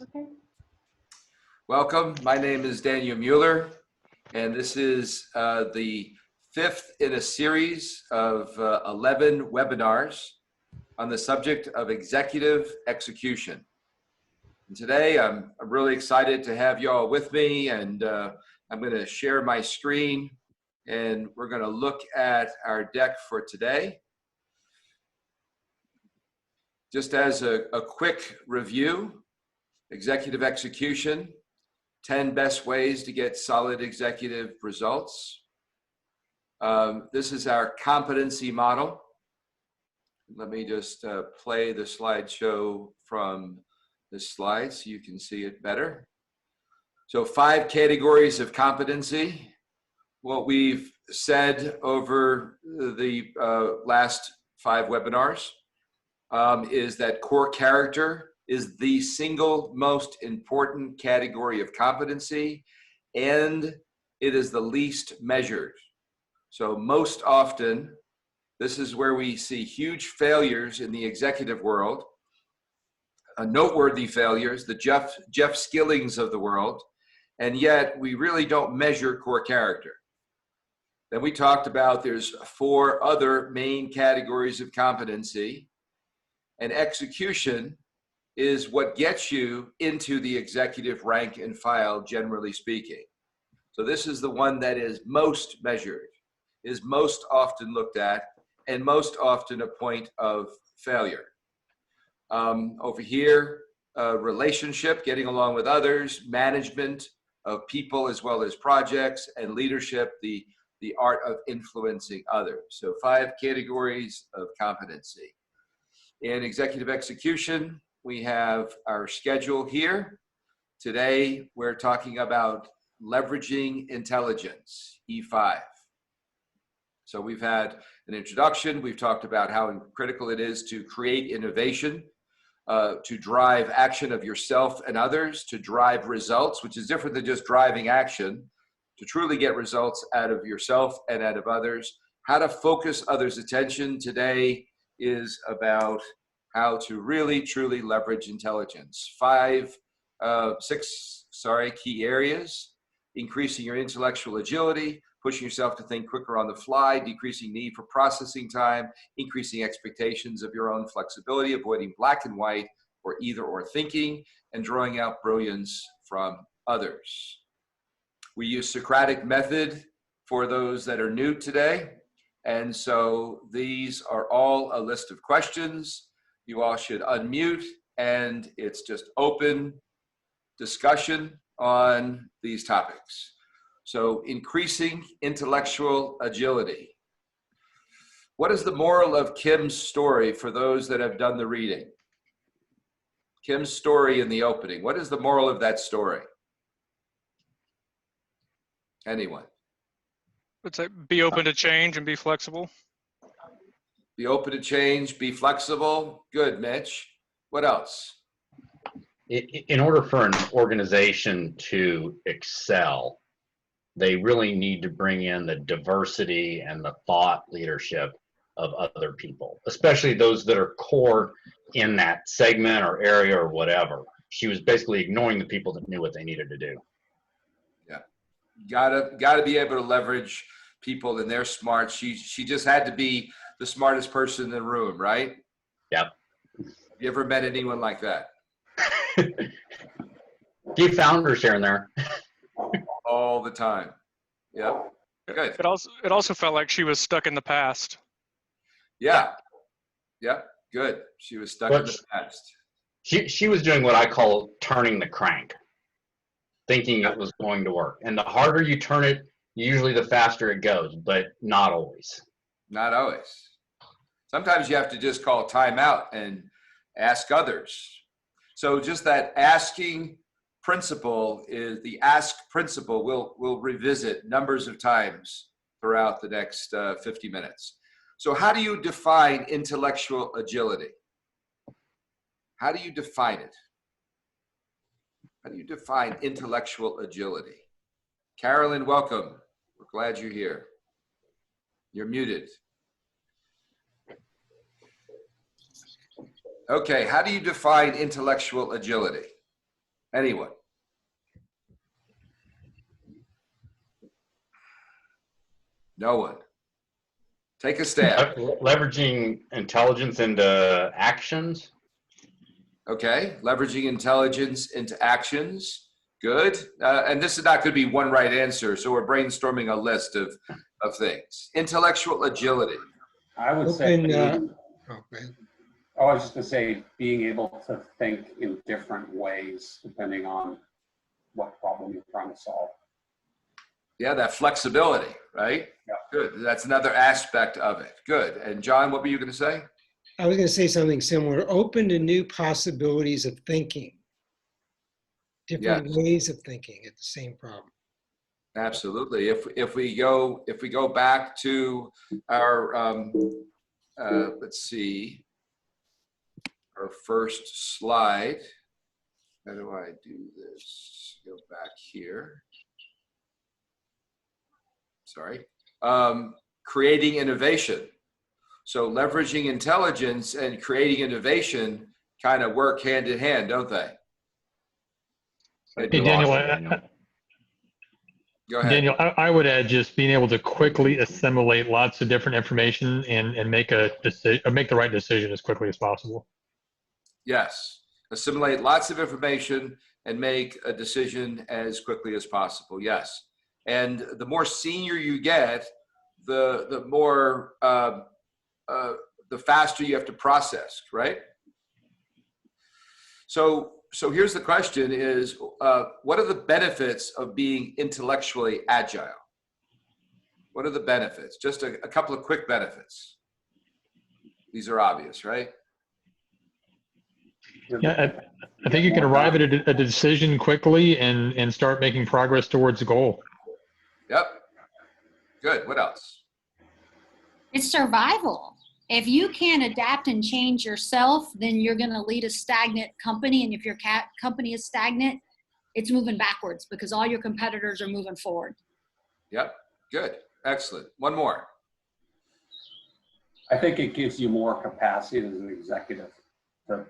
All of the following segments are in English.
Okay. Welcome. My name is Daniel Mueller, and this is the fifth in a series of 11 webinars on the subject of executive execution. And today, I'm really excited to have you all with me, and I'm going to share my screen, and we're going to look at our deck for today. Just as a quick review, executive execution, 10 best ways to get solid executive results. This is our competency model. Let me just play the slideshow from this slide so you can see it better. So 5 categories of competency. What we've said over the last 5 webinars is that core character is the single most important category of competency, and it is the least measured. So most often, this is where we see huge failures in the executive world, noteworthy failures, the Jeff Skillings of the world, and yet we really don't measure core character. Then we talked about there's 4 other main categories of competency, and execution is what gets you into the executive rank and file, generally speaking. So this is the one that is most measured, is most often looked at, and most often a point of failure. Over here, relationship, getting along with others, management of people as well as projects, and leadership, the art of influencing others. So 5 categories of competency. In executive execution, we have our schedule here. Today, we're talking about leveraging intelligence, E5. So we've had an introduction. We've talked about how critical it is to create innovation, to drive action of yourself and others, to drive results, which is different than just driving action, to truly get results out of yourself and out of others. How to focus others' attention today is about how to really, truly leverage intelligence. 6 key areas: increasing your intellectual agility, pushing yourself to think quicker on the fly, decreasing need for processing time, increasing expectations of your own flexibility, avoiding black and white or either or thinking, and drawing out brilliance from others. We use Socratic method for those that are new today. And so these are all a list of questions. You all should unmute, and it's just open discussion on these topics. So increasing intellectual agility. What is the moral of Kim's story for those that have done the reading? Kim's story in the opening. What is the moral of that story? Anyone? It's like be open to change and be flexible. Be open to change, be flexible. Good, Mitch. What else? In order for an organization to excel, they really need to bring in the diversity and the thought leadership of other people, especially those that are core in that segment or area or whatever. She was basically ignoring the people that knew what they needed to do. Yeah, gotta be able to leverage people and their smarts. She just had to be the smartest person in the room, right? Yep. Have you ever met anyone like that? Few founders here and there. All the time. Yeah. Good. It also felt like she was stuck in the past. Yeah. Yeah. Good. She was stuck in the past. She was doing what I call turning the crank, thinking it was going to work. And the harder you turn it, usually the faster it goes, but not always. Not always. Sometimes you have to just call timeout and ask others. So just that asking principle is the ask principle we'll revisit numbers of times throughout the next 50 minutes. So how do you define intellectual agility? How do you define it? How do you define intellectual agility? Carolyn, welcome. We're glad you're here. You're muted. Okay, how do you define intellectual agility? Anyone? No one. Take a stab. Leveraging intelligence into actions. Okay, leveraging intelligence into actions. Good. And this is not going to be one right answer, so we're brainstorming a list of things. Intellectual agility. I would say, Open, I was just going to say, being able to think in different ways depending on what problem you're trying to solve. Yeah, that flexibility, right? Yeah. Good. That's another aspect of it. Good. And John, what were you going to say? I was going to say something similar. Open to new possibilities of thinking, different Yes. ways of thinking at the same problem. Absolutely. If we go back to our let's see, our first slide. How do I do this? Go back here. Sorry. Creating innovation. So leveraging intelligence and creating innovation kind of work hand in hand, don't they? Hey, Daniel, Go ahead. Daniel, I would add just being able to quickly assimilate lots of different information and make a decision, or make the right decision as quickly as possible. Yes. Assimilate lots of information and make a decision as quickly as possible. Yes. And the more senior you get, the more the faster you have to process, right? So here's the question is, what are the benefits of being intellectually agile? What are the benefits? Just a couple of quick benefits. These are obvious, right? Yeah, I think you can arrive at a decision quickly and start making progress towards a goal. Yep. Good. What else? It's survival. If you can't adapt and change yourself, then you're going to lead a stagnant company. And if your company is stagnant, it's moving backwards because all your competitors are moving forward. Yep. Good. Excellent. One more. I think it gives you more capacity as an executive to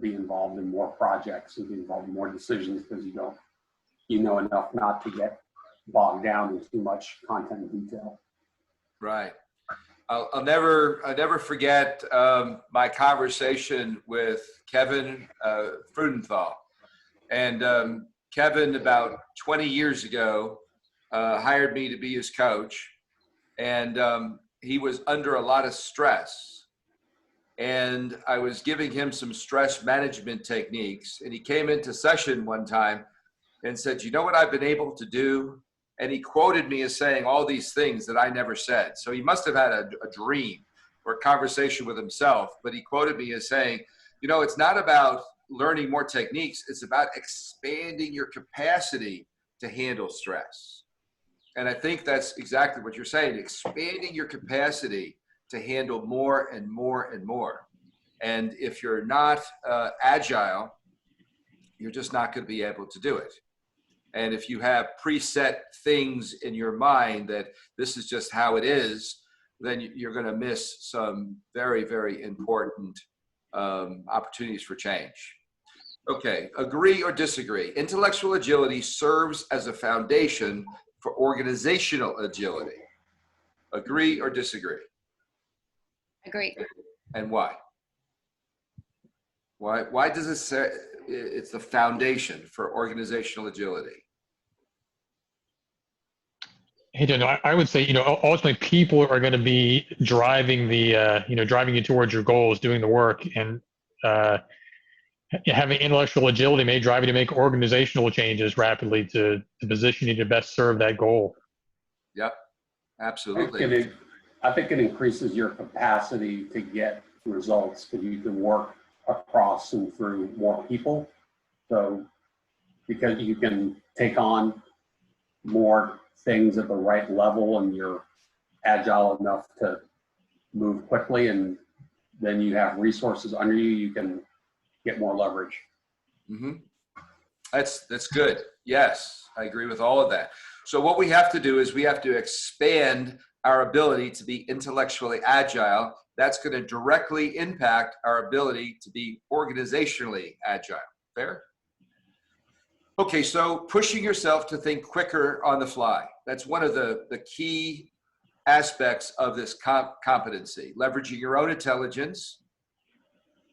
be involved in more projects and be involved in more decisions because you know enough not to get bogged down in too much content and detail. Right. I'll never forget my conversation with Kevin Frudenthal. And Kevin, about 20 years ago, hired me to be his coach. And he was under a lot of stress. And I was giving him some stress management techniques. And he came into session one time and said, you know what I've been able to do? And he quoted me as saying all these things that I never said. So he must have had a dream or a conversation with himself, but he quoted me as saying, you know, it's not about learning more techniques, it's about expanding your capacity to handle stress. And I think that's exactly what you're saying, expanding your capacity to handle more and more and more. And if you're not agile, you're just not going to be able to do it. And if you have preset things in your mind that this is just how it is, then you're going to miss some very, very important opportunities for change. Okay, agree or disagree? Intellectual agility serves as a foundation for organizational agility. Agree or disagree? Agree. And why? Why does it say it's the foundation for organizational agility? Hey, Daniel, I would say, ultimately people are going to be driving driving you towards your goals, doing the work, and having intellectual agility may drive you to make organizational changes rapidly to position you to best serve that goal. Yep, absolutely. I think it increases your capacity to get results because you can work across and through more people. So because you can take on more things at the right level and you're agile enough to move quickly, and then you have resources under you, you can get more leverage. Mm-hmm. That's good. Yes, I agree with all of that. So what we have to do is we have to expand our ability to be intellectually agile. That's going to directly impact our ability to be organizationally agile. Fair? Okay, so pushing yourself to think quicker on the fly. That's one of the key aspects of this competency, leveraging your own intelligence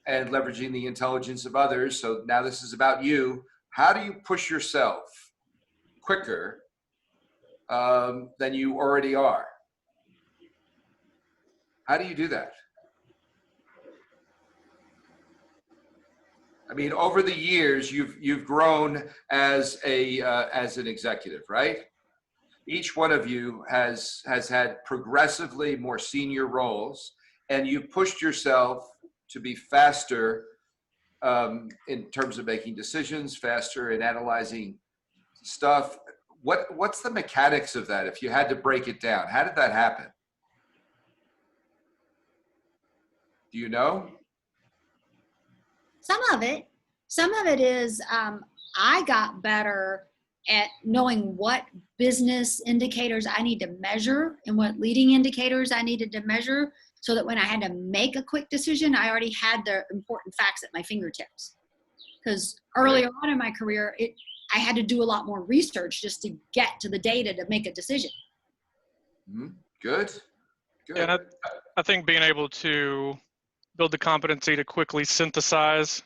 and leveraging the intelligence of others. So now this is about you. How do you push yourself quicker than you already are? How do you do that? I mean, over the years, you've grown as an executive, right? Each one of you has had progressively more senior roles, and you pushed yourself to be faster in terms of making decisions, faster in analyzing stuff. What's the mechanics of that? If you had to break it down, how did that happen? Do you know? Some of it is I got better at knowing what business indicators I need to measure and what leading indicators I needed to measure, so that when I had to make a quick decision, I already had the important facts at my fingertips. Because earlier on in my career, I had to do a lot more research just to get to the data to make a decision. Mm-hmm. Good. And I think being able to build the competency to quickly synthesize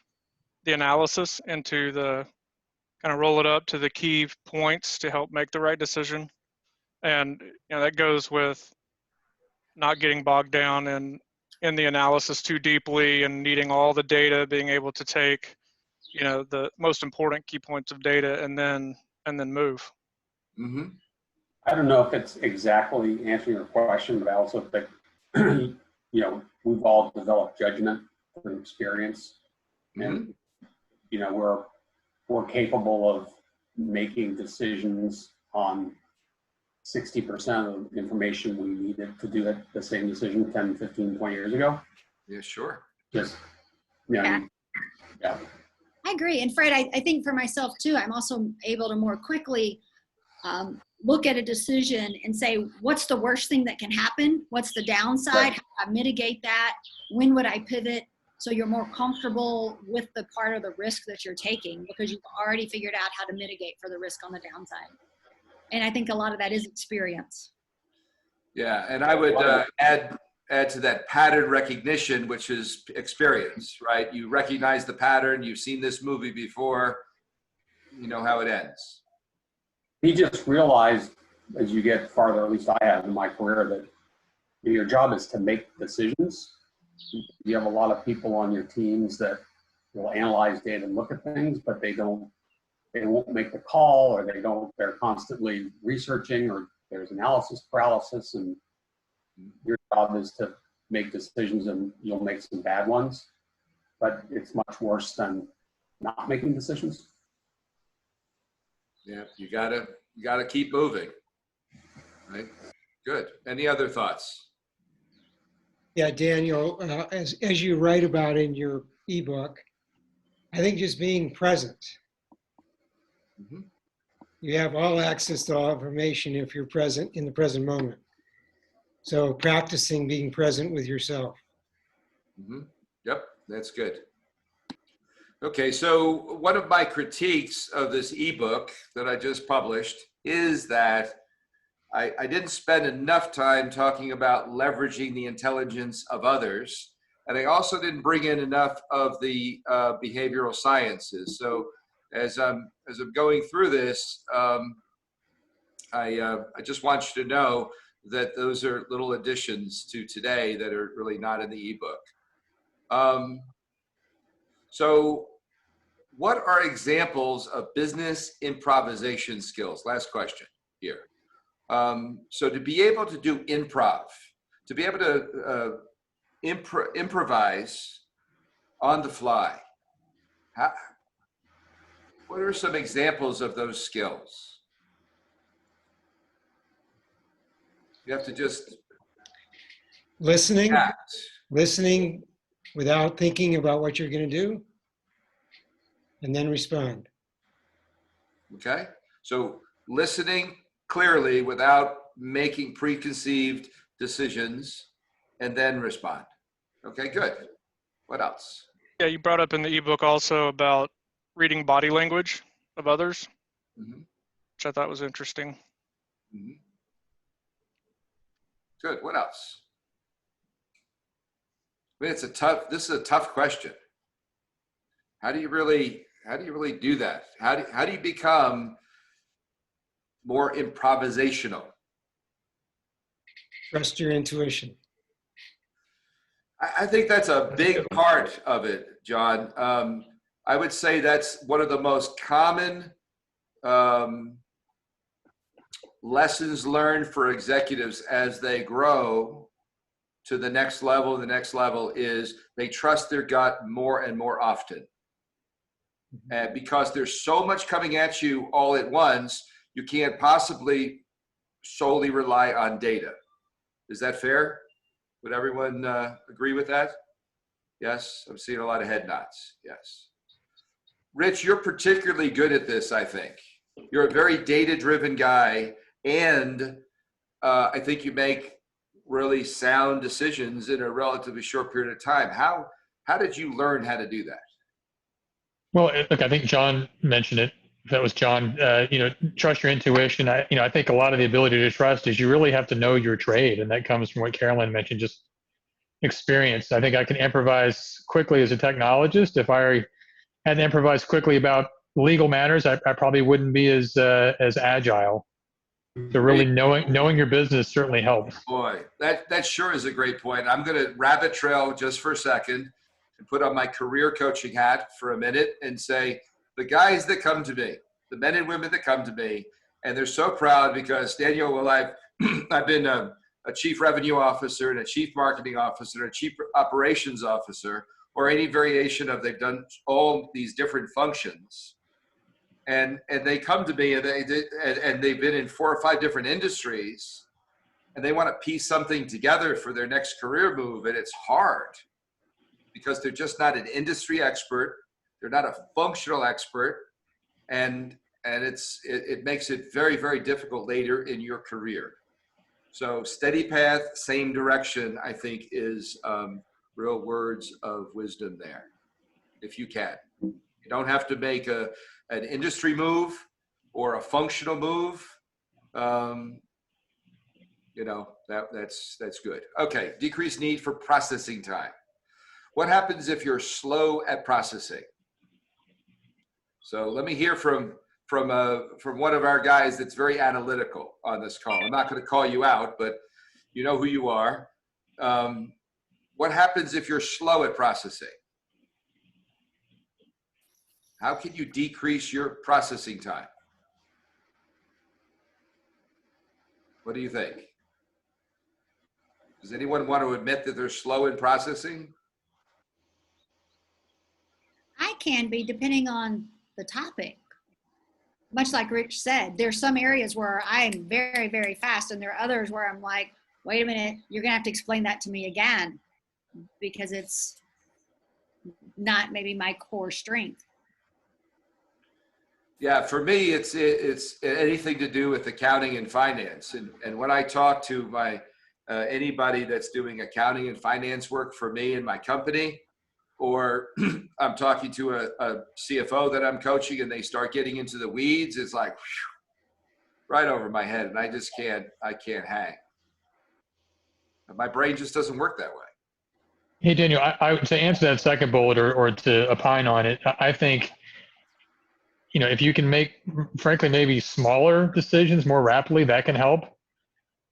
the analysis into the kind of roll it up to the key points to help make the right decision. And that goes with not getting bogged down in the analysis too deeply and needing all the data, being able to take the most important key points of data and then move. Mm-hmm. I don't know if it's exactly answering your question, but I also think, we've all developed judgment through experience. And, we're capable of making decisions on 60% of the information we needed to do the same decision 10, 15, 20 years ago. Yeah, sure. Just, Yeah. Yeah. I agree. And Fred, I think for myself too, I'm also able to more quickly look at a decision and say, what's the worst thing that can happen? What's the downside? Right. How do I mitigate that? When would I pivot? So you're more comfortable with the part of the risk that you're taking because you've already figured out how to mitigate for the risk on the downside. And I think a lot of that is experience. Yeah, and I would add to that pattern recognition, which is experience, right? You recognize the pattern, you've seen this movie before, you know how it ends. He just realized as you get farther, at least I have in my career, that your job is to make decisions. You have a lot of people on your teams that will analyze data and look at things, but they won't make the call, or they're constantly researching, or there's analysis paralysis, and your job is to make decisions, and you'll make some bad ones, but it's much worse than not making decisions. Yeah, you gotta keep moving, right? Good. Any other thoughts? Yeah, Daniel, as you write about in your ebook, I think just being present. Mm-hmm. You have all access to all information if you're present in the present moment. So practicing being present with yourself. Mm-hmm. Yep, that's good. Okay, so one of my critiques of this ebook that I just published is that I didn't spend enough time talking about leveraging the intelligence of others, and I also didn't bring in enough of the behavioral sciences. So as I'm going through this, I just want you to know that those are little additions to today that are really not in the ebook. So what are examples of business improvisation skills? Last question here. So to be able to do improv, to be able to improvise on the fly, what are some examples of those skills? You have to just Listening act. without thinking about what you're going to do, and then respond. Okay, so listening clearly without making preconceived decisions, and then respond. Okay, good. What else? Yeah, you brought up in the ebook also about reading body language of others, Mhm. which I thought was interesting. Mhm. Good. What else? I mean, this is a tough question. How do you really do that? How do you become more improvisational? Trust your intuition. I think that's a That's a good big one. part of it, John. I would say that's one of the most common lessons learned for executives as they grow to the next level. The next level is they trust their gut more and more often. And because there's so much coming at you all at once, you can't possibly solely rely on data. Is that fair? Would everyone agree with that? Yes, I'm seeing a lot of head nods. Yes. Rich, you're particularly good at this, I think. You're a very data-driven guy, and I think you make really sound decisions in a relatively short period of time. How did you learn how to do that? Well, look, I think John mentioned it. If that was John, trust your intuition. I think a lot of the ability to trust is you really have to know your trade, and that comes from what Carolyn mentioned, just experience. I think I can improvise quickly as a technologist. If I had to improvise quickly about legal matters, I probably wouldn't be as agile. So really knowing your business certainly helps. Boy, that sure is a great point. I'm going to rabbit trail just for a second and put on my career coaching hat for a minute and say, the guys that come to me, the men and women that come to me, and they're so proud because, Daniel, well, I've been a chief revenue officer and a chief marketing officer and a chief operations officer, or any variation of they've done all these different functions. And they come to me and they've been in 4 or 5 different industries, and they want to piece something together for their next career move, and it's hard because they're just not an industry expert, they're not a functional expert, and it makes it very, very difficult later in your career. So steady path, same direction, I think is real words of wisdom there, if you can. You don't have to make an industry move or a functional move. That's good. Okay, decreased need for processing time. What happens if you're slow at processing? So let me hear from one of our guys that's very analytical on this call. I'm not going to call you out, but you know who you are. What happens if you're slow at processing? How can you decrease your processing time? What do you think? Does anyone want to admit that they're slow in processing? I can be, depending on the topic. Much like Rich said, there's some areas where I'm very, very fast, and there are others where I'm like, wait a minute, you're gonna have to explain that to me again, because it's not maybe my core strength. Yeah, for me, it's anything to do with accounting and finance. And when I talk to my anybody that's doing accounting and finance work for me and my company, or I'm talking to a CFO that I'm coaching and they start getting into the weeds, it's like whew, right over my head, and I can't hang. My brain just doesn't work that way. Hey, Daniel, I would say answer that second bullet or to opine on it. I think, if you can make, frankly, maybe smaller decisions more rapidly, that can help.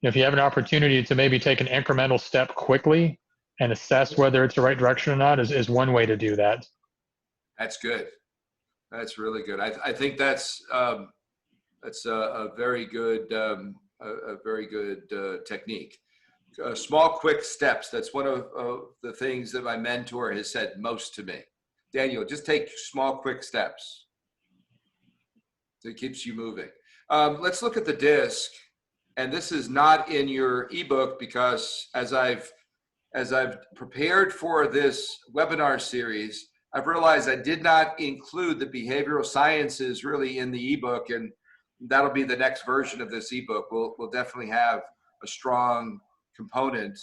If you have an opportunity to maybe take an incremental step quickly and assess whether it's the right direction or not is one way to do that. That's good. That's really good. I think that's a very good technique. Small, quick steps. That's one of the things that my mentor has said most to me. Daniel, just take small, quick steps. So it keeps you moving. Let's look at the disc. And this is not in your ebook because as I've prepared for this webinar series, I've realized I did not include the behavioral sciences really in the ebook, and that'll be the next version of this ebook. We'll definitely have a strong component.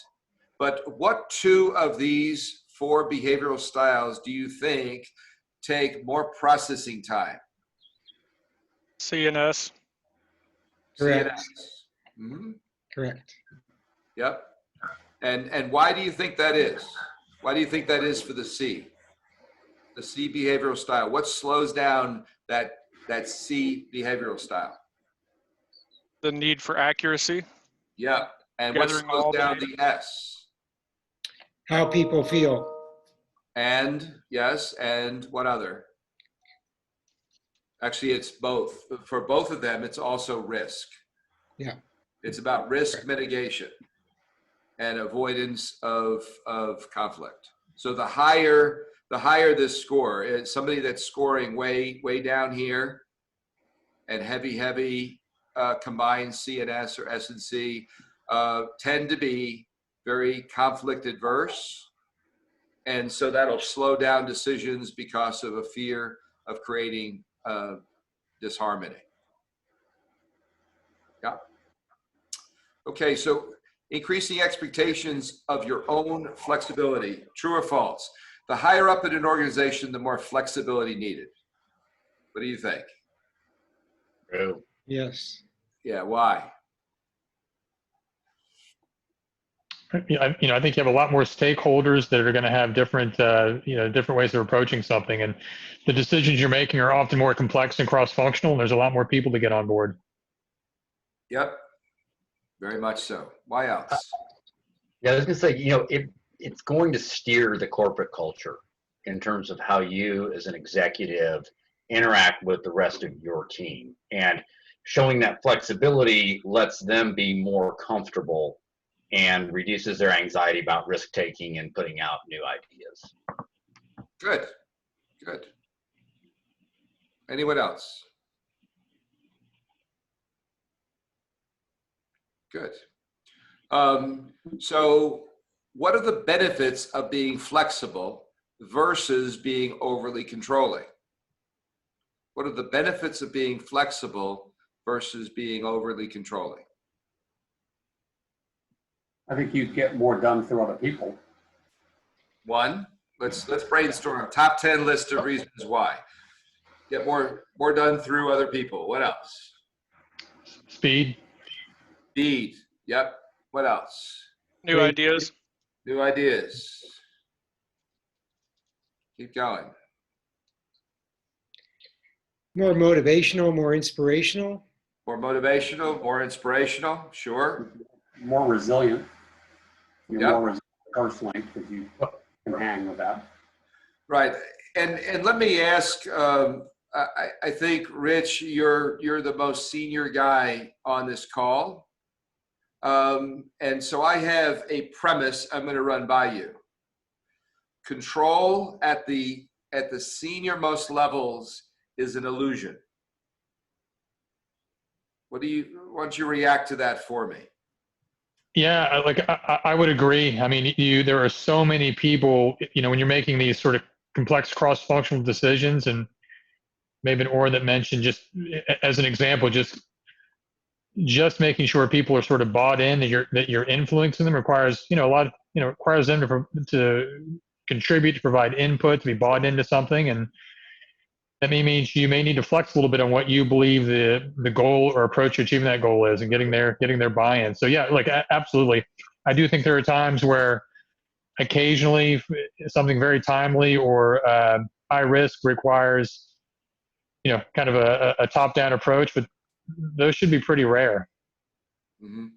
But what 2 of these 4 behavioral styles do you think take more processing time? CNS. Correct. CNS. Hmm. Correct. Yep. And why do you think that is? Why do you think that is for the C? The C behavioral style. What slows down that C behavioral style? The need for accuracy. Yep. And what Gathering slows all the down data. the S? How people feel. And yes, and what other? Actually, it's both. For both of them, it's also risk. Yeah. It's about risk mitigation and avoidance of conflict. So the higher this score is, somebody that's scoring way down here and heavy combined C and S or S and C tend to be very conflict adverse. And so that'll slow down decisions because of a fear of creating disharmony. Yeah. Okay, so increasing expectations of your own flexibility, true or false? The higher up in an organization, the more flexibility needed. What do you think? True. Yes. Yeah, why? I think you have a lot more stakeholders that are going to have different, different ways of approaching something, and the decisions you're making are often more complex and cross-functional. And there's a lot more people to get on board. Yep, very much so. Why else? Yeah, I was gonna say, it's going to steer the corporate culture in terms of how you as an executive interact with the rest of your team. And showing that flexibility lets them be more comfortable and reduces their anxiety about risk taking and putting out new ideas. Good, good. Anyone else? Good. So what are the benefits of being flexible versus being overly controlling? What are the benefits of being flexible versus being overly controlling? I think you get more done through other people. One, let's brainstorm. Top 10 list of reasons why. Get more done through other people. What else? Speed. Speed. Yep. What else? New ideas. New ideas. Keep going. More motivational, more inspirational. More motivational, more inspirational. Sure. More resilient. You're Yep. more resilient personally because you can hang with that. Right. And let me ask, I think, Rich, you're the most senior guy on this call. And so I have a premise I'm going to run by you. Control at the senior most levels is an illusion. Why don't you react to that for me? Yeah, I would agree. I mean, there are so many people, when you're making these sort of complex cross-functional decisions, and maybe an Orr that mentioned, just as an example, just making sure people are sort of bought in, that you're influencing them requires, a lot of, requires them to contribute, to provide input, to be bought into something. And that means you may need to flex a little bit on what you believe the goal or approach to achieving that goal is, and getting their buy-in. So yeah, absolutely. I do think there are times where occasionally something very timely or high risk requires, kind of a top-down approach, but those should be pretty rare. Mm-hmm.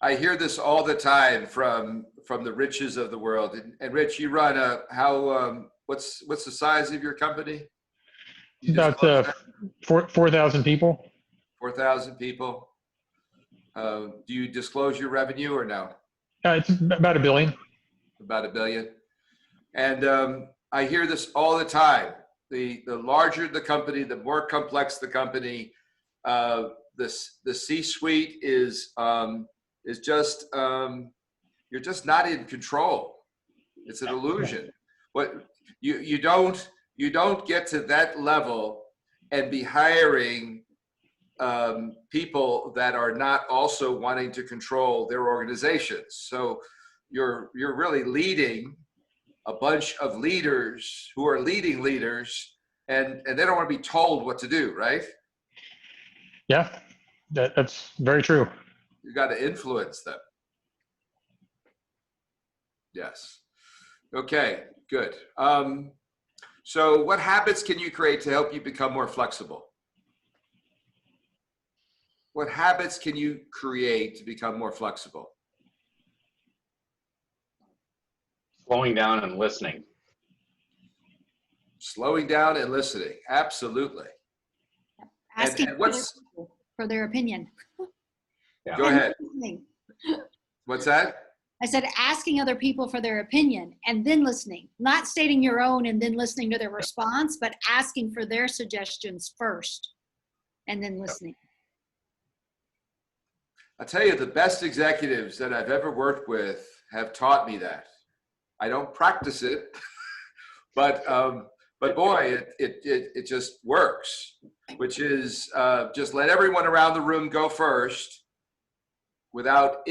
I hear this all the time from the Riches of the world. And Rich, you run what's the size of your company? About 4,000 people. 4,000 people. Do you disclose your revenue or no? It's about $1 billion. About $1 billion. And I hear this all the time. The larger the company, the more complex the company. The C-suite is just you're just not in control. It's an illusion. What you don't get to that level and be hiring people that are not also wanting to control their organizations. So you're really leading a bunch of leaders who are leading leaders, and they don't want to be told what to do, right? Yeah, that's very true. You got to influence them. Yes. Okay, good. So what habits can you create to help you become more flexible? What habits can you create to become more flexible? Slowing down and listening. Slowing down and listening. Absolutely. Asking And what's, people for their opinion. Yeah. go ahead. Listening. What's that? I said asking other people for their opinion and then listening, not stating your own and then listening to their response, but asking for their suggestions first and then listening. I'll tell you, the best executives that I've ever worked with have taught me that. I don't practice it, but boy, it just works, which is just let everyone around the room go first without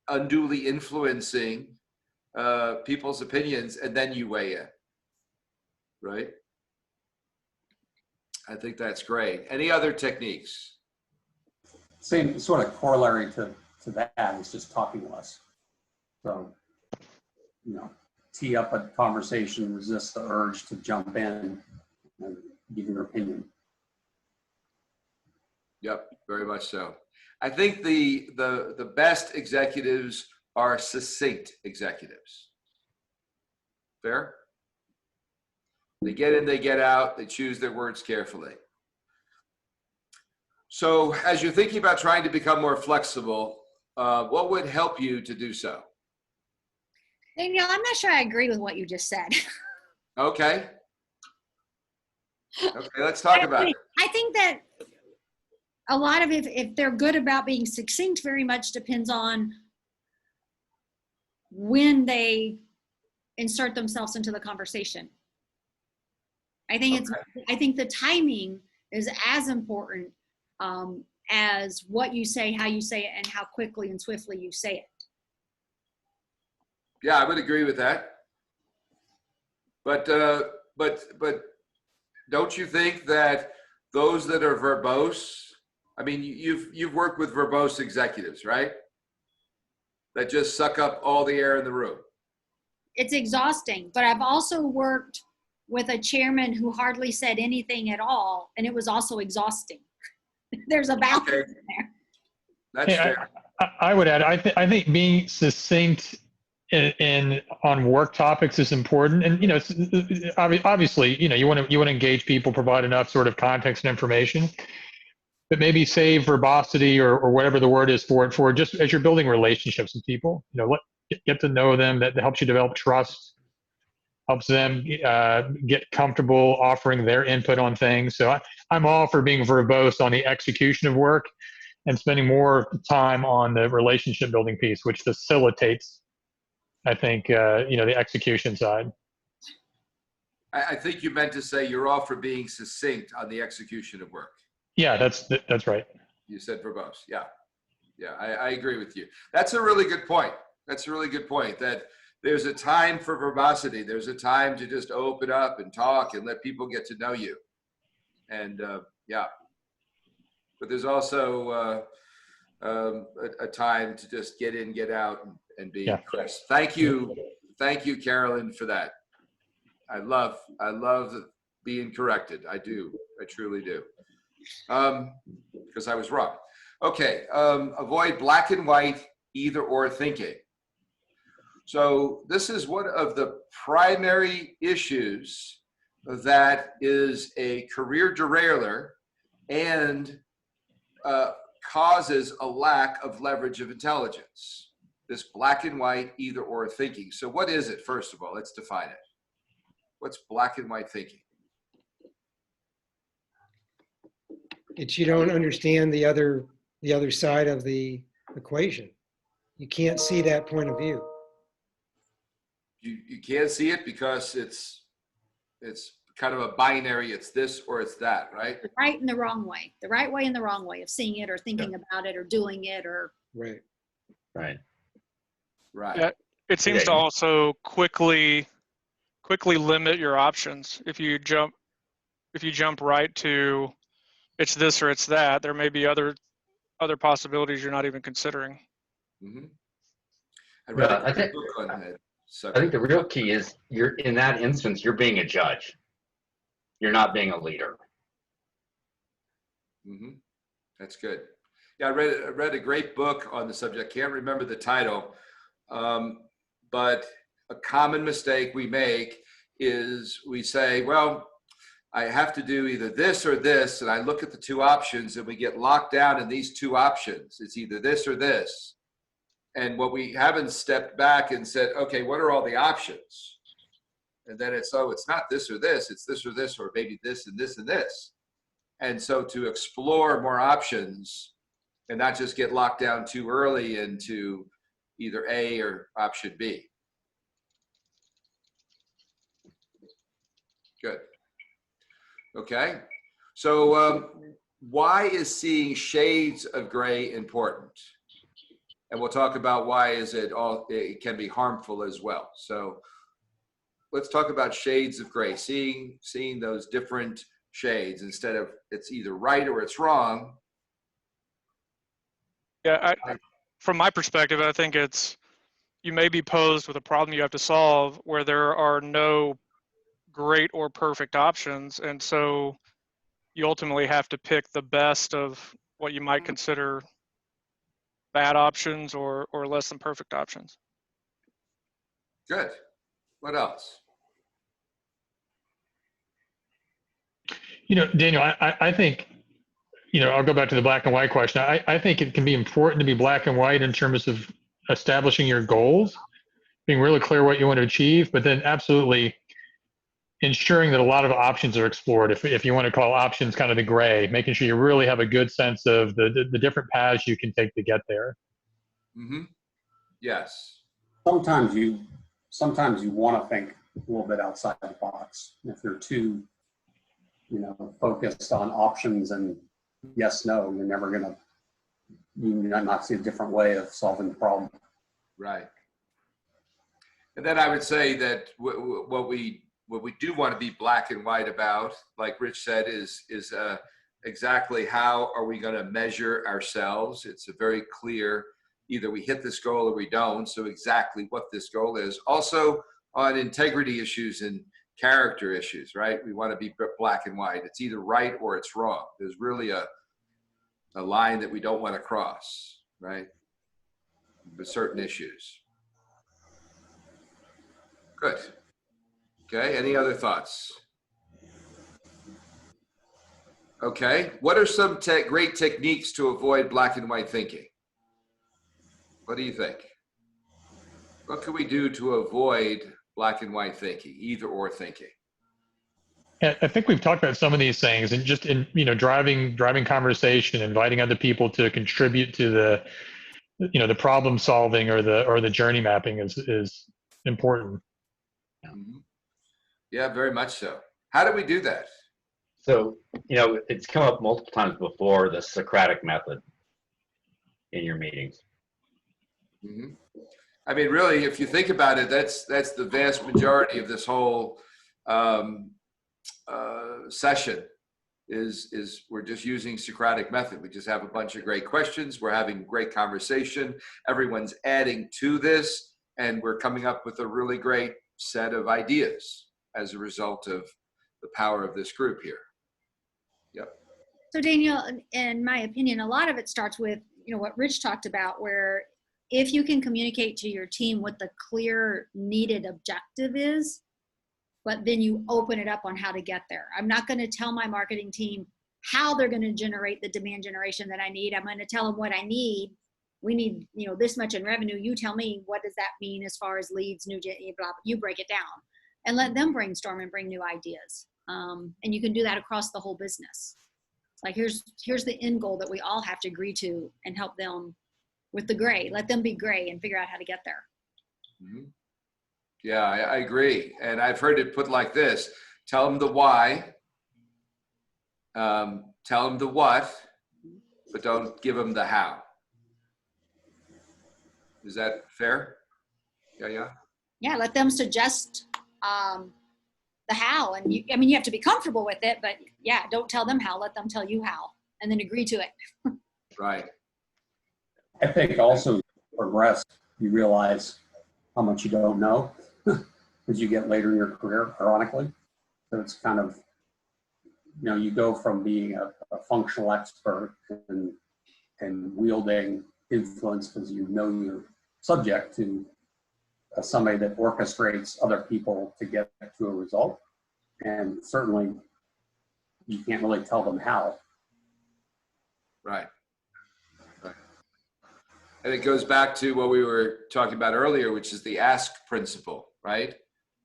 unduly influencing people's opinions, and then you weigh in, right? I think that's great. Any other techniques? Same sort of corollary to that is just talking less. So, you know, tee up a conversation, resist the urge to jump in and give your opinion. Yep, very much so. I think the best executives are succinct executives. Fair? They get in, they get out, they choose their words carefully. So as you're thinking about trying to become more flexible, what would help you to do so? Danielle, I'm not sure I agree with what you just said. Okay. Okay, let's talk about it. I think that a lot of if they're good about being succinct, very much depends on when they insert themselves into the conversation. I think I think the timing is as important as what you say, how you say it, and how quickly and swiftly you say it. Yeah, I would agree with that. But don't you think that those that are verbose, I mean, you've worked with verbose executives, right? That just suck up all the air in the room. It's exhausting, but I've also worked with a chairman who hardly said anything at all, and it was also exhausting. There's a balance Okay. in there. That's fair. I would add, I think being succinct on work topics is important, and obviously, you want to engage people, provide enough sort of context and information, but maybe save verbosity or whatever the word is for just as you're building relationships with people. Get to know them. That helps you develop trust, helps them get comfortable offering their input on things. So I'm all for being verbose on the execution of work and spending more time on the relationship building piece, which facilitates, I think, the execution side. I think you meant to say you're all for being succinct on the execution of work. Yeah, that's right. You said verbose. Yeah. Yeah, I agree with you. That's a really good point. That's a really good point, that there's a time for verbosity. There's a time to just open up and talk and let people get to know you. And yeah, but there's also a time to just get in, get out, and be crisp. Thank you, Carolyn, for that. I love being corrected. I do. I truly do. Because I was wrong. Okay, avoid black and white, either or thinking. So this is one of the primary issues that is a career derailer and causes a lack of leverage of intelligence. This black and white, either or thinking. So what is it, first of all? Let's define it. What's black and white thinking? It's you don't understand the other side of the equation. You can't see that point of view. You can't see it because it's kind of a binary. It's this or it's that, right? The right and the wrong way. The right way and the wrong way of seeing it or thinking about it or doing it or. Right. Yeah, it seems to also quickly limit your options if you jump right to it's this or it's that. There may be other possibilities you're not even considering. Mm-hmm. I read Yeah, a good book on that I think subject. the real key is you're in that instance, you're being a judge. You're not being a leader. Mm-hmm. That's good. Yeah, I read a great book on the subject. Can't remember the title, but a common mistake we make is we say, well, I have to do either this or this, and I look at the two options and we get locked down in these two options. It's either this or this. And what we haven't stepped back and said, okay, what are all the options? And then it's, oh, it's not this or this, it's this or this, or maybe this and this and this. And so to explore more options and not just get locked down too early into either A or option B. Good. Okay. So why is seeing shades of gray important? And we'll talk about why it can be harmful as well. So let's talk about shades of gray, seeing those different shades instead of it's either right or it's wrong. Yeah, from my perspective, I think you may be posed with a problem you have to solve where there are no great or perfect options. And so you ultimately have to pick the best of what you might consider bad options or less than perfect options. Good. What else? Daniel, I think, I'll go back to the black and white question. I think it can be important to be black and white in terms of establishing your goals, being really clear what you want to achieve, but then absolutely ensuring that a lot of options are explored. If you want to call options kind of the gray, making sure you really have a good sense of the different paths you can take to get there. Mm-hmm. Yes. Sometimes you want to think a little bit outside the box. If you're too, focused on options and yes, no, you might not see a different way of solving the problem. Right. And then I would say that what we do want to be black and white about, like Rich said, is exactly how are we going to measure ourselves. It's a very clear, either we hit this goal or we don't. So exactly what this goal is. Also on integrity issues and character issues, right? We want to be black and white. It's either right or it's wrong. There's really a line that we don't want to cross, right? With certain issues. Good. Okay, any other thoughts? Okay, what are some great techniques to avoid black and white thinking? What do you think? What can we do to avoid black and white thinking, either or thinking? I think we've talked about some of these things, and just in driving conversation, inviting other people to contribute to the problem solving or the journey mapping is important. Mm-hmm. Yeah, very much so. How do we do that? So, it's come up multiple times before, the Socratic method in your meetings. Mm-hmm. I mean, really, if you think about it, that's the vast majority of this whole session is we're just using Socratic method. We just have a bunch of great questions. We're having great conversation. Everyone's adding to this, and we're coming up with a really great set of ideas as a result of the power of this group here. Yep. So Daniel, in my opinion, a lot of it starts with, what Rich talked about, where if you can communicate to your team what the clear needed objective is, but then you open it up on how to get there. I'm not going to tell my marketing team how they're going to generate the demand generation that I need. I'm going to tell them what I need. We need, this much in revenue. You tell me, what does that mean as far as leads, new, blah, blah. You break it down and let them brainstorm and bring new ideas. And you can do that across the whole business. Like here's the end goal that we all have to agree to, and help them with the gray. Let them be gray and figure out how to get there. Mm-hmm. Yeah, I agree. And I've heard it put like this: tell them the why, tell them the what, but don't give them the how. Is that fair? Yeah. Yeah, let them suggest the how. And you, I mean, you have to be comfortable with it, but yeah, don't tell them how, let them tell you how, and then agree to it. Right. I think also progress, you realize how much you don't know as you get later in your career, ironically. So it's kind of, you know, you go from being a functional expert and wielding influence because you know your subject to somebody that orchestrates other people to get to a result. And certainly you can't really tell them how. Right. Right. And it goes back to what we were talking about earlier, which is the ask principle, right?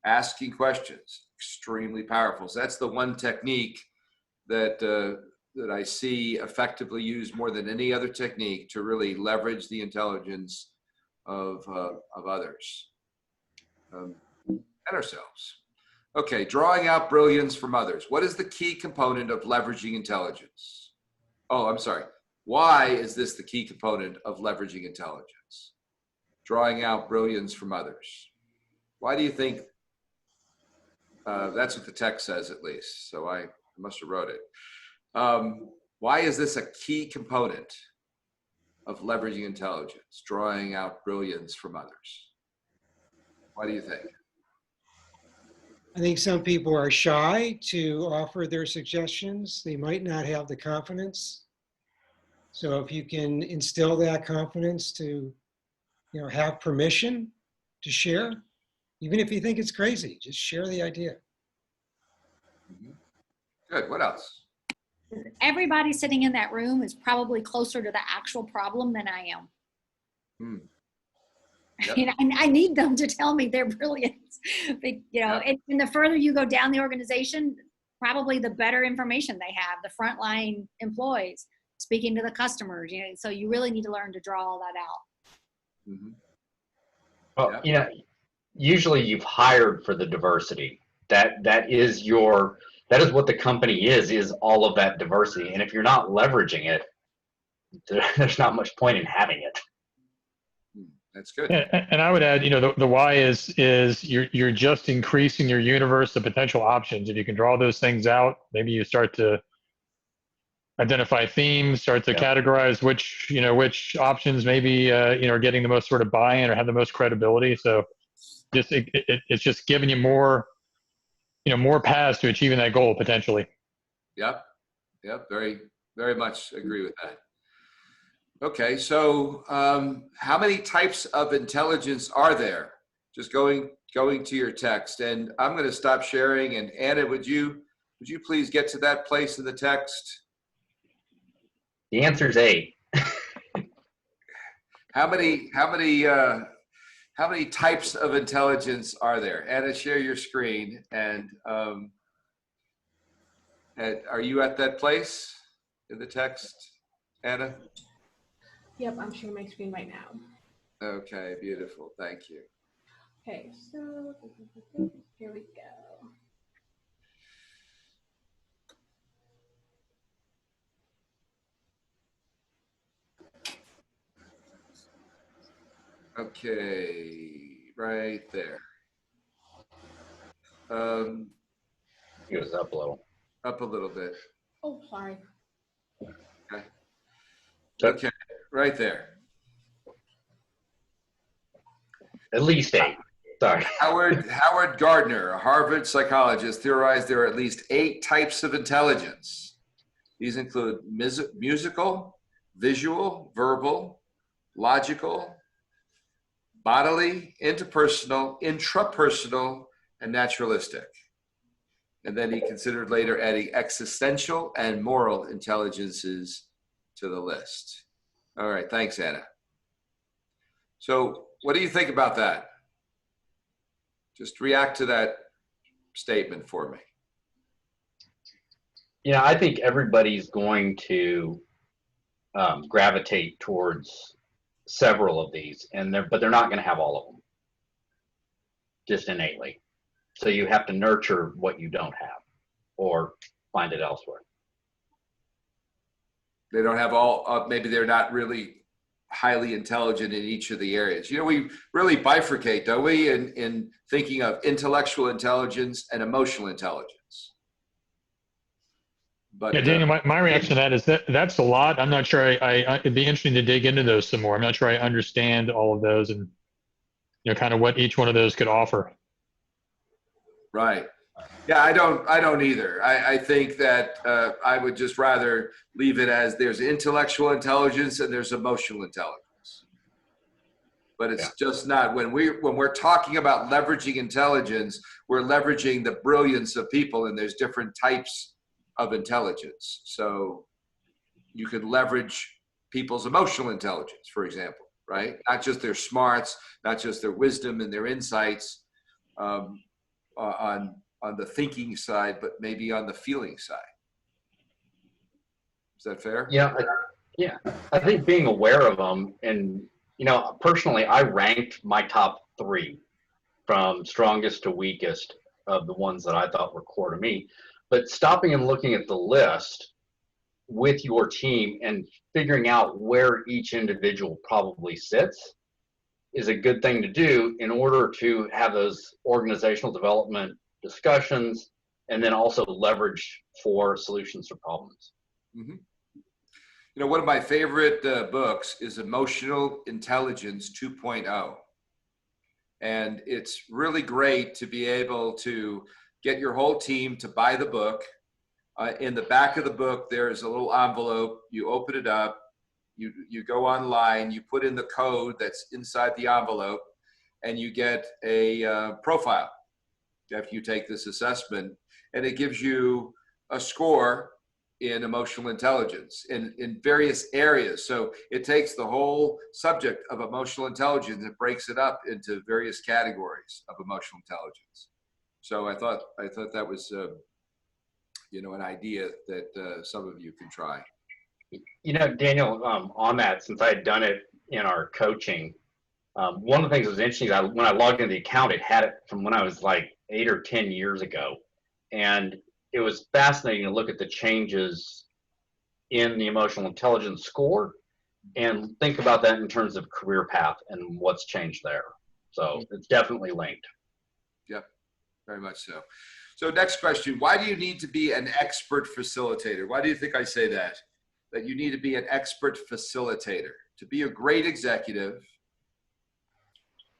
Asking questions, extremely powerful. So that's the one technique that that I see effectively used more than any other technique to really leverage the intelligence of others and ourselves. Okay, drawing out brilliance from others. What is the key component of leveraging intelligence? Oh, I'm sorry. Why is this the key component of leveraging intelligence? Drawing out brilliance from others. Why do you think? That's what the text says, at least. So I must have wrote it. Why is this a key component of leveraging intelligence, drawing out brilliance from others? Why do you think? I think some people are shy to offer their suggestions. They might not have the confidence. So if you can instill that confidence to, you know, have permission to share, even if you think it's crazy, just share the idea. Good. What else? Everybody sitting in that room is probably closer to the actual problem than I am. Hmm. I mean, I need them to tell me their brilliance. But, you know, and the further you go down the organization, probably the better information they have, the frontline employees speaking to the customers, you know, so you really need to learn to draw all that out. Mm-hmm. Well, you know, usually you've hired for the diversity. That is what the company is all of that diversity. And if you're not leveraging it, there's not much point in having it. That's good. And I would add, you know, the why is you're just increasing your universe of potential options. If you can draw those things out, maybe you start to identify themes, start to categorize which options maybe are getting the most sort of buy-in or have the most credibility. So just it's just giving you more paths to achieving that goal potentially. Yep. Very, very much agree with that. Okay, so how many types of intelligence are there? Just going to your text, and I'm going to stop sharing. And Anna, would you please get to that place in the text? The answer is 8. How many types of intelligence are there? Anna, share your screen, and are you at that place in the text, Anna? Yep, I'm sharing my screen right now. Okay, beautiful. Thank you. Okay, so here we go. Okay, right there. It was up a little. Up a little bit. Oh, sorry. Okay. Okay, right there. At least 8. Sorry. Howard Gardner, a Harvard psychologist, theorized there are at least 8 types of intelligence. These include musical, visual, verbal, logical, bodily, interpersonal, intrapersonal, and naturalistic. And then he considered later adding existential and moral intelligences to the list. All right, thanks, Anna. So what do you think about that? Just react to that statement for me. You know, I think everybody's going to gravitate towards several of these, but they're not going to have all of them, just innately. So you have to nurture what you don't have, or find it elsewhere. They don't have all. Maybe they're not really highly intelligent in each of the areas. You know, we really bifurcate, don't we, in thinking of intellectual intelligence and emotional intelligence. But Yeah, Daniel, my reaction to that is that's a lot. I'm not sure it'd be interesting to dig into those some more. I'm not sure I understand all of those and, you know, kind of what each one of those could offer. right. Yeah, I don't either. I think that I would just rather leave it as there's intellectual intelligence and there's emotional intelligence. But it's just not, when we're talking about leveraging intelligence, we're leveraging the brilliance of people, and there's different types of intelligence. So you could leverage people's emotional intelligence, for example, right? Not just their smarts, not just their wisdom and their insights, on the thinking side, but maybe on the feeling side. Is that fair? Yeah, I think being aware of them, and you know, personally, I ranked my top 3 from strongest to weakest of the ones that I thought were core to me. But stopping and looking at the list with your team and figuring out where each individual probably sits is a good thing to do in order to have those organizational development discussions, and then also leverage for solutions to problems. Mm-hmm. You know, one of my favorite books is Emotional Intelligence 2.0. And it's really great to be able to get your whole team to buy the book. In the back of the book, there's a little envelope. You open it up, you go online, you put in the code that's inside the envelope, and you get a profile after you take this assessment. And it gives you a score in emotional intelligence in various areas. So it takes the whole subject of emotional intelligence and breaks it up into various categories of emotional intelligence. So I thought that was, you know, an idea that some of you can try. You know, Daniel, on that, since I had done it in our coaching, one of the things that was interesting, when I logged into the account, it had it from when I was like 8 or 10 years ago. And it was fascinating to look at the changes in the emotional intelligence score and think about that in terms of career path and what's changed there. So it's definitely linked. Yep, very much so. So next question, why do you need to be an expert facilitator? Why do you think I say that? That you need to be an expert facilitator. To be a great executive,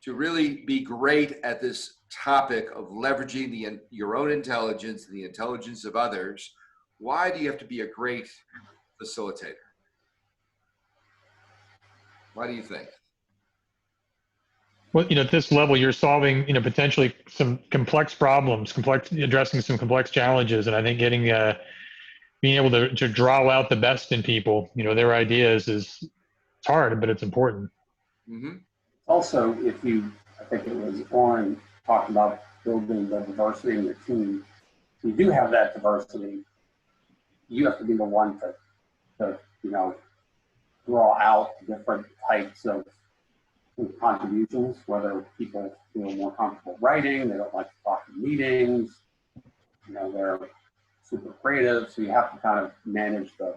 to really be great at this topic of leveraging your own intelligence and the intelligence of others, why do you have to be a great facilitator? Why do you think? Well, you know, at this level, you're solving, you know, potentially some complex problems, addressing some complex challenges. And I think being able to draw out the best in people, you know, their ideas it's hard, but it's important. Mm-hmm. Also, I think it was Oren talking about building the diversity in the team. If you do have that diversity, you have to be the one to you know, draw out different types of contributions, whether people feel more comfortable writing, they don't like to talk in meetings, you know, they're super creative. So you have to kind of manage the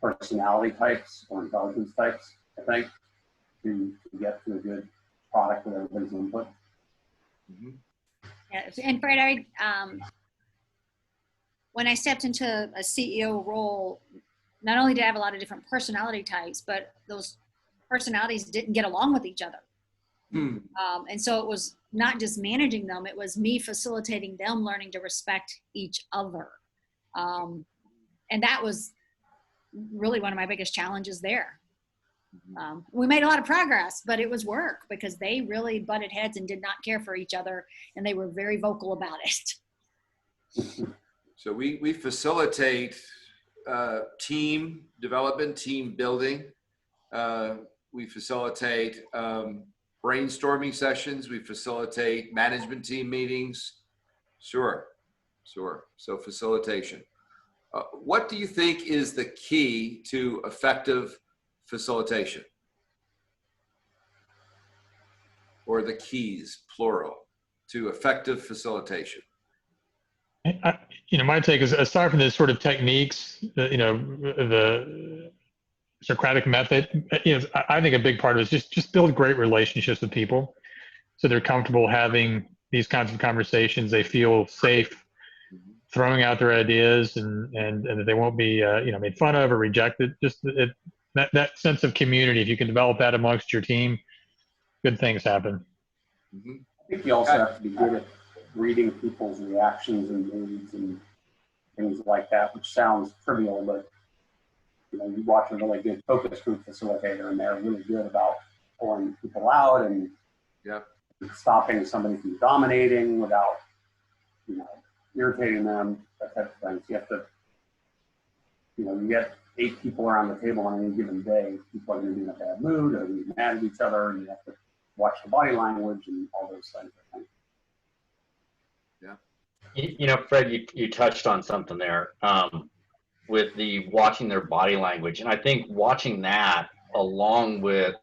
personality types or intelligence types, I think, to get to a good product with everybody's input. Mm-hmm. Yeah, and Fred, when I stepped into a CEO role, not only did I have a lot of different personality types, but those personalities didn't get along with each other. Mm. And so it was not just managing them, it was me facilitating them learning to respect each other. And that was really one of my biggest challenges there. We made a lot of progress, but it was work because they really butted heads and did not care for each other, and they were very vocal about it. So we facilitate team development, team building. We facilitate brainstorming sessions. We facilitate management team meetings. Sure. So facilitation. What do you think is the key to effective facilitation? Or the keys, plural, to effective facilitation? You know, my take is, aside from the sort of techniques, you know, Socratic method. I think a big part of it is just build great relationships with people, so they're comfortable having these kinds of conversations. They feel safe throwing out their ideas, and that they won't be made fun of or rejected. Just that sense of community. If you can develop that amongst your team, good things happen. Mm-hmm. I think you also have to be good at reading people's reactions and moods and things like that, which sounds trivial, but you watch a really good focus group facilitator, and they're really good about pulling people out and stopping somebody from dominating without, irritating them, that type of thing. So you have to, you get 8 people around the table on any given day. People are going to be in a bad mood or be mad at each other, and you have to watch the body language and all those things, I think. Yeah. Fred, you touched on something there with the watching their body language. And I think watching that along with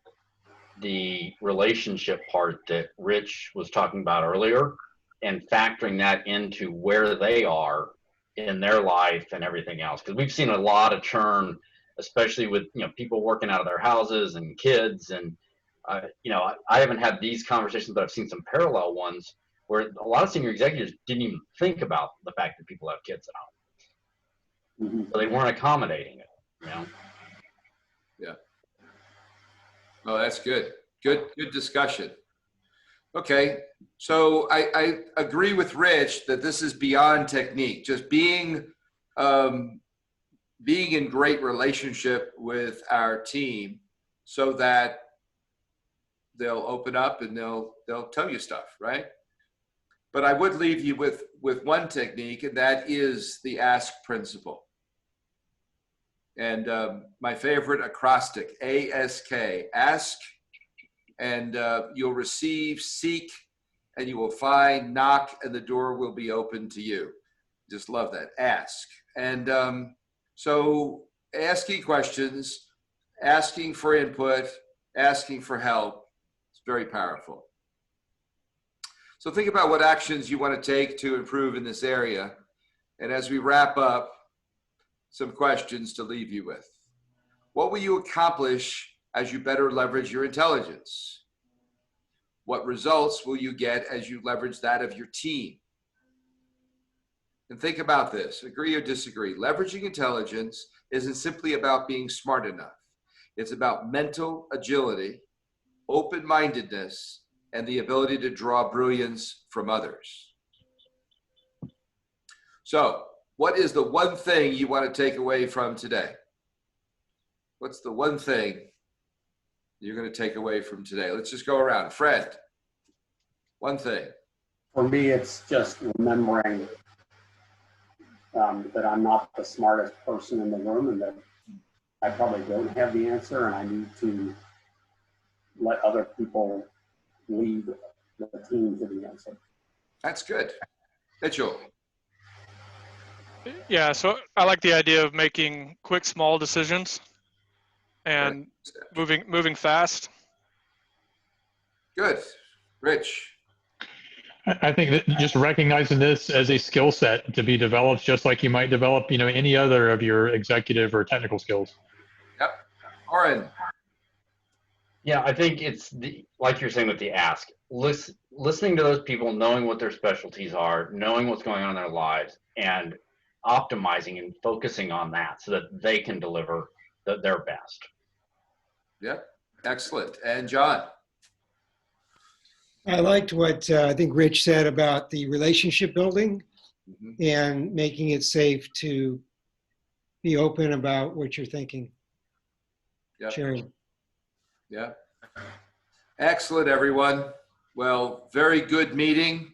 the relationship part that Rich was talking about earlier, and factoring that into where they are in their life and everything else. Because we've seen a lot of churn, especially with people working out of their houses and kids. And I haven't had these conversations, but I've seen some parallel ones where a lot of senior executives didn't even think about the fact that people have kids at home. Mm-hmm. So they weren't accommodating it. Yeah. Oh, that's good. Good discussion. Okay, so I agree with Rich that this is beyond technique. Just being in great relationship with our team, so that they'll open up and they'll tell you stuff, right? But I would leave you with one technique, and that is the ask principle. And my favorite acrostic, ASK, ask, and you'll receive, seek, and you will find, knock, and the door will be open to you. Just love that, ask. And so asking questions, asking for input, asking for help, it's very powerful. So think about what actions you want to take to improve in this area. And as we wrap up, some questions to leave you with. What will you accomplish as you better leverage your intelligence? What results will you get as you leverage that of your team? And think about this, agree or disagree. Leveraging intelligence isn't simply about being smart enough. It's about mental agility, open-mindedness, and the ability to draw brilliance from others. So, what is the one thing you want to take away from today? What's the one thing you're going to take away from today? Let's just go around. Fred, one thing. For me, it's just remembering that I'm not the smartest person in the room, and that I probably don't have the answer, and I need to let other people lead the team to the answer. That's good. Mitchell. Yeah, so I like the idea of making quick, small decisions and moving fast. Good. Rich. I think that just recognizing this as a skill set to be developed, just like you might develop, any other of your executive or technical skills. Yep. Oren. Yeah, I think it's like you're saying with the ask, listening to those people, knowing what their specialties are, knowing what's going on in their lives, and optimizing and focusing on that so that they can deliver their best. Yep. Excellent. And John. I liked what I think Rich said about the relationship building and making it safe to be open about what you're thinking. Yep. Sharing. Yeah. Excellent, everyone. Well, very good meeting.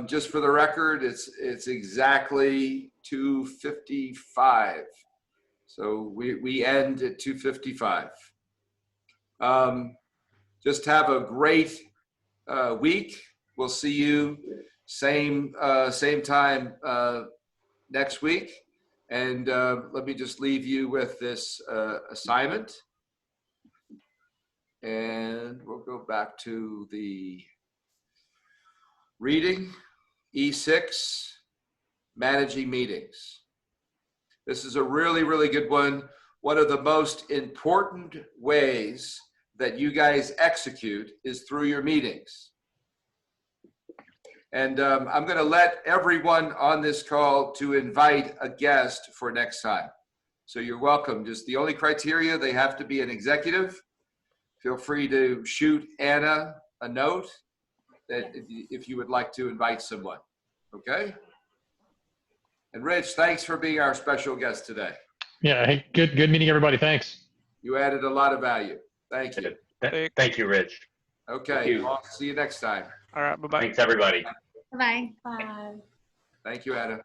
Just for the record, it's exactly 2:55. So we end at 2:55. Just have a great week. We'll see you same time next week. And let me just leave you with this assignment. And we'll go back to the reading, E6, managing meetings. This is a really, really good one. one of the most important ways that you guys execute is through your meetings. And I'm going to let everyone on this call to invite a guest for next time. So you're welcome. Just the only criteria, they have to be an executive. Feel free to shoot Anna a note that if you would like to invite someone. Okay? And Rich, thanks for being our special guest today. Yeah. Hey, good meeting everybody. Thanks. You added a lot of value. Thank you. Thank you, Rich. Okay. Thank you. I'll see you next time. All right. Bye-bye. Thanks, everybody. Bye. Bye. Thank you, Anna.